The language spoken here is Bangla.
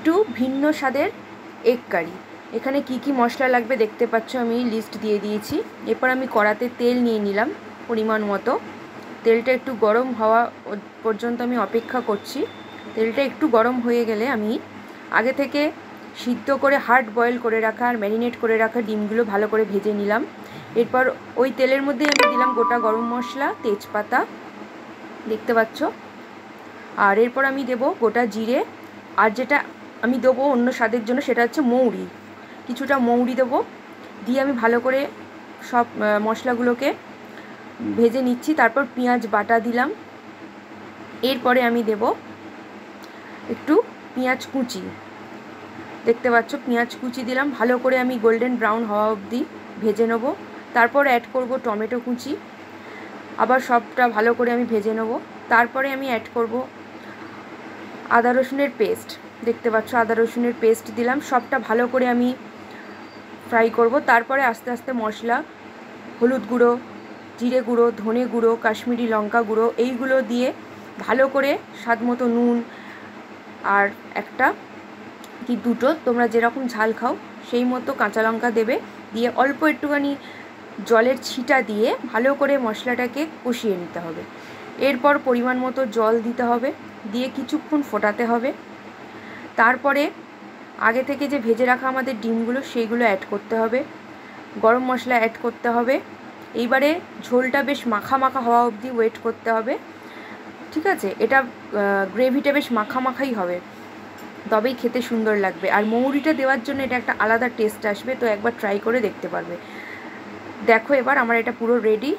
একটু ভিন্ন স্বাদের এগ কারি। এখানে কি কি মশলা লাগবে দেখতে পাচ্ছ, আমি লিস্ট দিয়ে দিয়েছি। এরপর আমি কড়াতে তেল নিয়ে নিলাম পরিমাণ মতো। তেলটা একটু গরম হওয়া পর্যন্ত আমি অপেক্ষা করছি। তেলটা একটু গরম হয়ে গেলে আমি আগে থেকে সিদ্ধ করে হার্ড বয়েল করে রাখা আর ম্যারিনেট করে রাখা ডিমগুলো ভালো করে ভেজে নিলাম। এরপর ওই তেলের মধ্যে আমি দিলাম গোটা গরম মশলা, তেজপাতা দেখতে পাচ্ছ, আর এরপর আমি দেব গোটা জিরে, আর যেটা আমি দেবো অন্য স্বাদের জন্য সেটা হচ্ছে মৌরি, কিছুটা মৌরি দেবো। দিয়ে আমি ভালো করে সব মশলাগুলোকে ভেজে নিচ্ছি। তারপর পেঁয়াজ বাটা দিলাম। এরপরে আমি দেব একটু পেঁয়াজ কুচি, দেখতে পাচ্ছ পেঁয়াজ কুচি দিলাম। ভালো করে আমি গোল্ডেন ব্রাউন হওয়া অবধি ভেজে নেব। তারপর অ্যাড করব টমেটো কুচি, আবার সবটা ভালো করে আমি ভেজে নেব। তারপরে আমি অ্যাড করব আদা রসুনের পেস্ট, দেখতে পাচ্ছ আদা রসুনের পেস্ট দিলাম। সবটা ভালো করে আমি ফ্রাই করব। তারপরে আস্তে আস্তে মশলা, হলুদ গুঁড়ো, জিরে গুঁড়ো, ধনে গুঁড়ো, কাশ্মীরি লঙ্কা গুঁড়ো এইগুলো দিয়ে ভালো করে স্বাদ মতো নুন আর একটা কি দুটো তোমরা যেরকম ঝাল খাও সেই মতো কাঁচা লঙ্কা দেবে। দিয়ে অল্প একটুখানি জলের ছিটা দিয়ে ভালো করে মশলাটাকে কষিয়ে নিতে হবে। এরপর পরিমাণ মতো জল দিতে হবে, দিয়ে কিছুক্ষণ ফোটাতে হবে। তারপরে আগে থেকে যে ভেজে রাখা আমাদের ডিমগুলো সেইগুলো অ্যাড করতে হবে, গরম মশলা অ্যাড করতে হবে। এইবারে ঝোলটা বেশ মাখা মাখা হওয়া অবধি ওয়েট করতে হবে, ঠিক আছে? এটা গ্রেভিটা বেশ মাখা মাখাই হবে, তবেই খেতে সুন্দর লাগবে। আর মৌরিটা দেওয়ার জন্য এটা একটা আলাদা টেস্ট আসবে, তো একবার ট্রাই করে দেখতে পারবে। দেখো এবার আমার এটা পুরো রেডি।